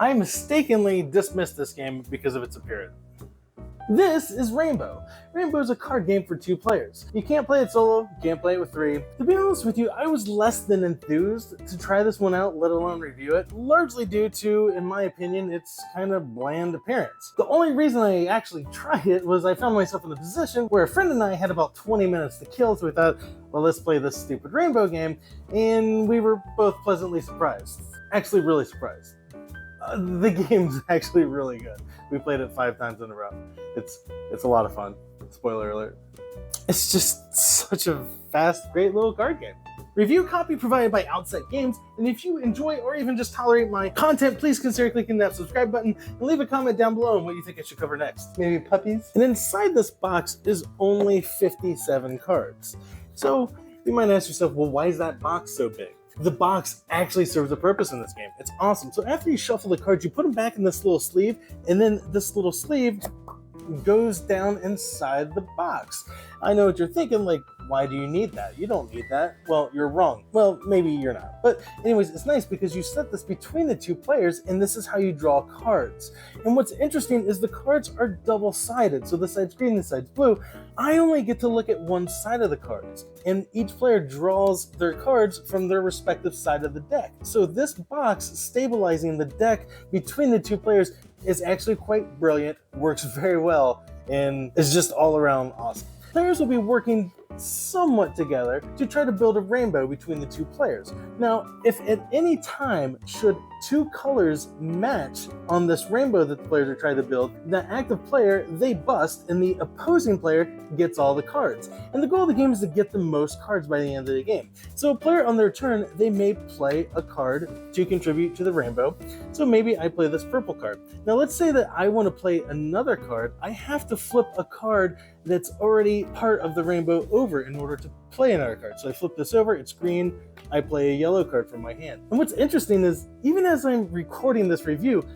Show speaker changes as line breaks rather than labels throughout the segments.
I mistakenly dismissed this game because of its appearance. This is Rainbow. Rainbow is a card game for 2 players. You can't play it solo, you can't play it with 3. To be honest with you, I was less than enthused to try this one out, let alone review it, largely due to, in my opinion, its kind of bland appearance. The only reason I actually tried it was I found myself in a position where a friend and I had about 20 minutes to kill, so we thought, well, let's play this stupid Rainbow game, and we were both pleasantly surprised. Actually, really surprised. The game's actually really good. We played it 5 times in a row. It's a lot of fun. Spoiler alert. It's just such a fast, great little card game. Review copy provided by Outset Games, and if you enjoy or even just tolerate my content, please consider clicking that subscribe button and leave a comment down below on what you think I should cover next. Maybe puppies? And inside this box is only 57 cards. So you might ask yourself, well, why is that box so big? The box actually serves a purpose in this game. It's awesome. So after you shuffle the cards, you put them back in this little sleeve, and then this little sleeve goes down inside the box. I know what you're thinking, like, why do you need that? You don't need that. Well, you're wrong. Well, maybe you're not. But anyways, it's nice because you set this between the 2 players, and this is how you draw cards. And what's interesting is the cards are double-sided. So this side's green, this side's blue. I only get to look at one side of the cards, and each player draws their cards from their respective side of the deck. So this box stabilizing the deck between the 2 players is actually quite brilliant, works very well, and is just all around awesome. Players will be working somewhat together to try to build a rainbow between the 2 players. Now, if at any time should 2 colors match on this rainbow that the players are trying to build, the active player, they bust, and the opposing player gets all the cards. And the goal of the game is to get the most cards by the end of the game. So a player on their turn, they may play a card to contribute to the rainbow. So maybe I play this purple card. Now let's say that I want to play another card. I have to flip a card that's already part of the rainbow over in order to play another card. So I flip this over, it's green, I play a yellow card from my hand. And what's interesting is, even as I'm recording this review,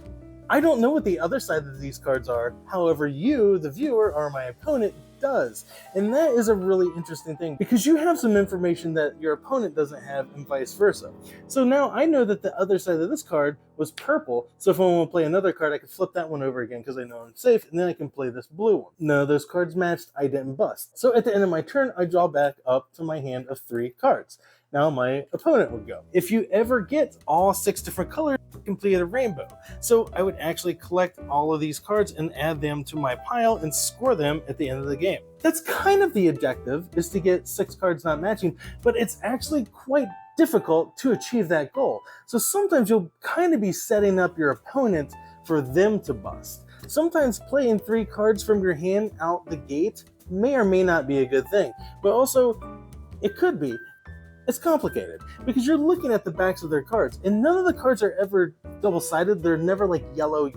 I don't know what the other side of these cards are. However, you, the viewer, or my opponent, does. And that is a really interesting thing because you have some information that your opponent doesn't have and vice versa. So now I know that the other side of this card was purple, so if I want to play another card, I can flip that one over again because I know I'm safe, and then I can play this blue one. None of those cards matched, I didn't bust. So at the end of my turn, I draw back up to my hand of 3 cards. Now my opponent would go. If you ever get all 6 different colors, you complete a rainbow. So I would actually collect all of these cards and add them to my pile and score them at the end of the game. That's kind of the objective, is to get 6 cards not matching, but it's actually quite difficult to achieve that goal. So sometimes you'll kind of be setting up your opponent for them to bust. Sometimes playing 3 cards from your hand out the gate may or may not be a good thing, but also it could be. It's complicated because you're looking at the backs of their cards, and none of the cards are ever double-sided. They're never like yellow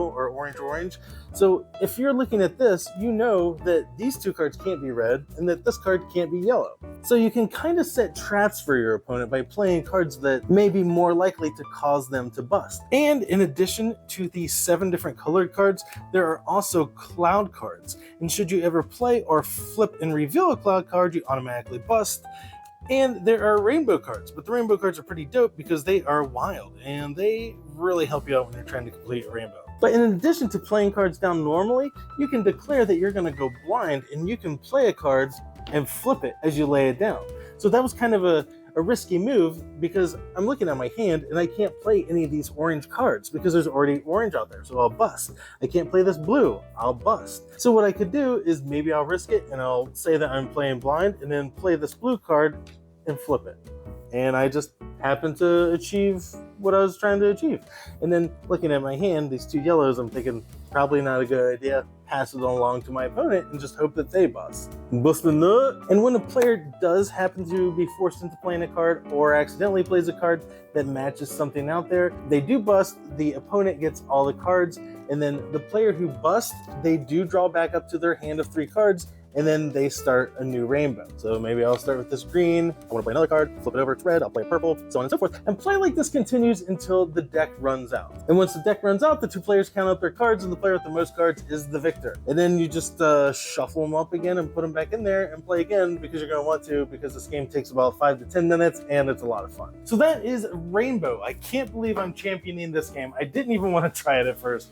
or orange. So if you're looking at this, you know that these 2 cards can't be red and that this card can't be yellow. So you can kind of set traps for your opponent by playing cards that may be more likely to cause them to bust. And in addition to the 7 different colored cards, there are also cloud cards. And should you ever play or flip and reveal a cloud card, you automatically bust. And there are rainbow cards, but the rainbow cards are pretty dope because they are wild and they really help you out when you're trying to complete a rainbow. But in addition to playing cards down normally, you can declare that you're going to go blind and you can play a card and flip it as you lay it down. So that was kind of a risky move because I'm looking at my hand and I can't play any of these orange cards because there's already orange out there, so I'll bust. I can't play this blue, I'll bust. So what I could do is maybe I'll risk it and I'll say that I'm playing blind and then play this blue card and flip it. And I just happened to achieve what I was trying to achieve. And then looking at my hand, these 2 yellows, I'm thinking probably not a good idea. Pass it along to my opponent and just hope that they bust. Bust a nut. And when a player does happen to be forced into playing a card or accidentally plays a card that matches something out there, they do bust, the opponent gets all the cards, and then the player who busts, they do draw back up to their hand of 3 cards, and then they start a new rainbow. So maybe I'll start with this green, I want to play another card, flip it over, it's red, I'll play purple, so on and so forth. And play like this continues until the deck runs out. And once the deck runs out, the two players count up their cards, and the player with the most cards is the victor. And then you just shuffle them up again and put them back in there and play again, because you're going to want to, because this game takes about 5 to 10 minutes and it's a lot of fun. So that is Rainbow. I can't believe I'm championing this game. I didn't even want to try it at first.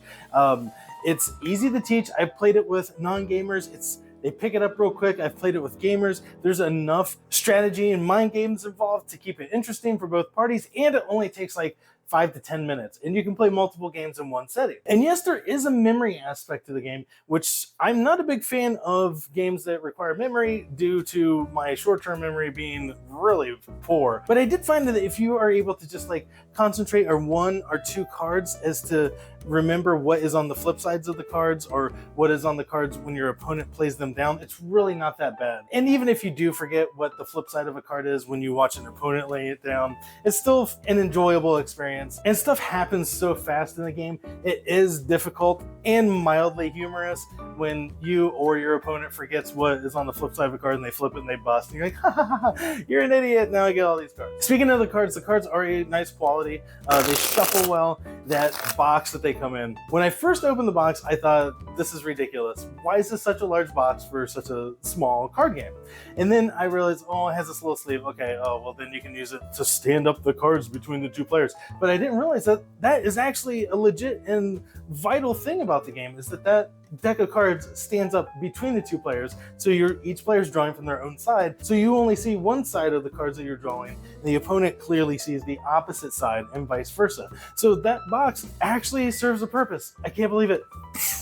It's easy to teach. I played it with non-gamers. They pick it up real quick. I've played it with gamers. There's enough strategy and mind games involved to keep it interesting for both parties, and it only takes like 5 to 10 minutes, and you can play multiple games in one setting. And yes, there is a memory aspect to the game, which I'm not a big fan of games that require memory due to my short-term memory being really poor. But I did find that if you are able to just like concentrate on 1 or 2 cards as to remember what is on the flip sides of the cards or what is on the cards when your opponent plays them down, it's really not that bad. And even if you do forget what the flip side of a card is when you watch an opponent lay it down, it's still an enjoyable experience. And stuff happens so fast in the game, it is difficult and mildly humorous when you or your opponent forgets what is on the flip side of a card and they flip it and they bust. And you're like, ha ha ha, you're an idiot, now I get all these cards. Speaking of the cards are a nice quality. They shuffle well. That box that they come in. When I first opened the box, I thought, this is ridiculous. Why is this such a large box for such a small card game? And then I realized, oh, it has this little sleeve. Okay, oh, well then you can use it to stand up the cards between the two players. But I didn't realize that that is actually a legit and vital thing about the game, is that deck of cards stands up between the two players, so each player's drawing from their own side, so you only see one side of the cards that you're drawing, and the opponent clearly sees the opposite side, and vice versa. So that box actually serves a purpose. I can't believe it.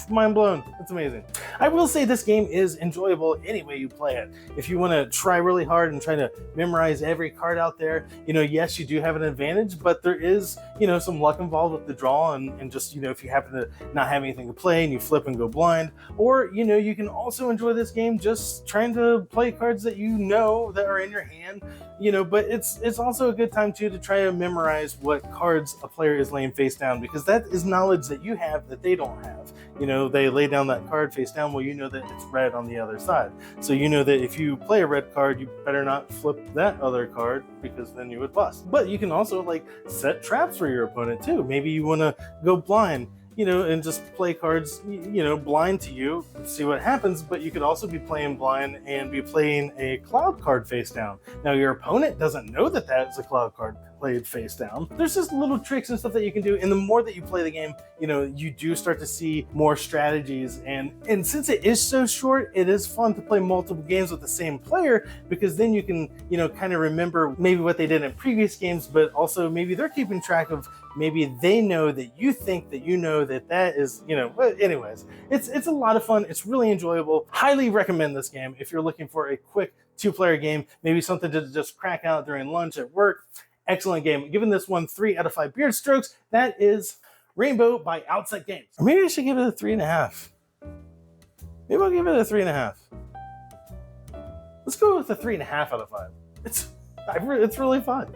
Mind blown. It's amazing. I will say this game is enjoyable any way you play it. If you want to try really hard and try to memorize every card out there, yes, you do have an advantage, but there is, some luck involved with the draw and just, if you happen to not have anything to play and you flip and go blind, or, you can also enjoy this game just trying to play cards that that are in your hand, but it's also a good time too to try to memorize what cards a player is laying face down, because that is knowledge that you have that they don't have. They lay down that card face down, well, that it's red on the other side. So that if you play a red card, you better not flip that other card, because then you would bust. But you can also set traps for your opponent too. Maybe you want to go blind, and just play cards, blind to you, see what happens. But you could also be playing blind and be playing a cloud card face down. Now, your opponent doesn't know that that's a cloud card played face down. There's just little tricks and stuff that you can do. And the more that you play the game, you do start to see more strategies. And since it is so short, it is fun to play multiple games with the same player, because then you can, kind of remember maybe what they did in previous games, but also maybe they're keeping track of, maybe they know that you think that that is, but anyways, it's a lot of fun. It's really enjoyable. Highly recommend this game if you're looking for a quick 2-player game, maybe something to just crack out during lunch at work. Excellent game. Giving this one 3 out of 5 beard strokes. That is Rainbow by Outset Games. Or maybe I should give it a 3.5. Maybe I'll give it a 3.5. Let's go with a 3.5 out of 5. It's really fun.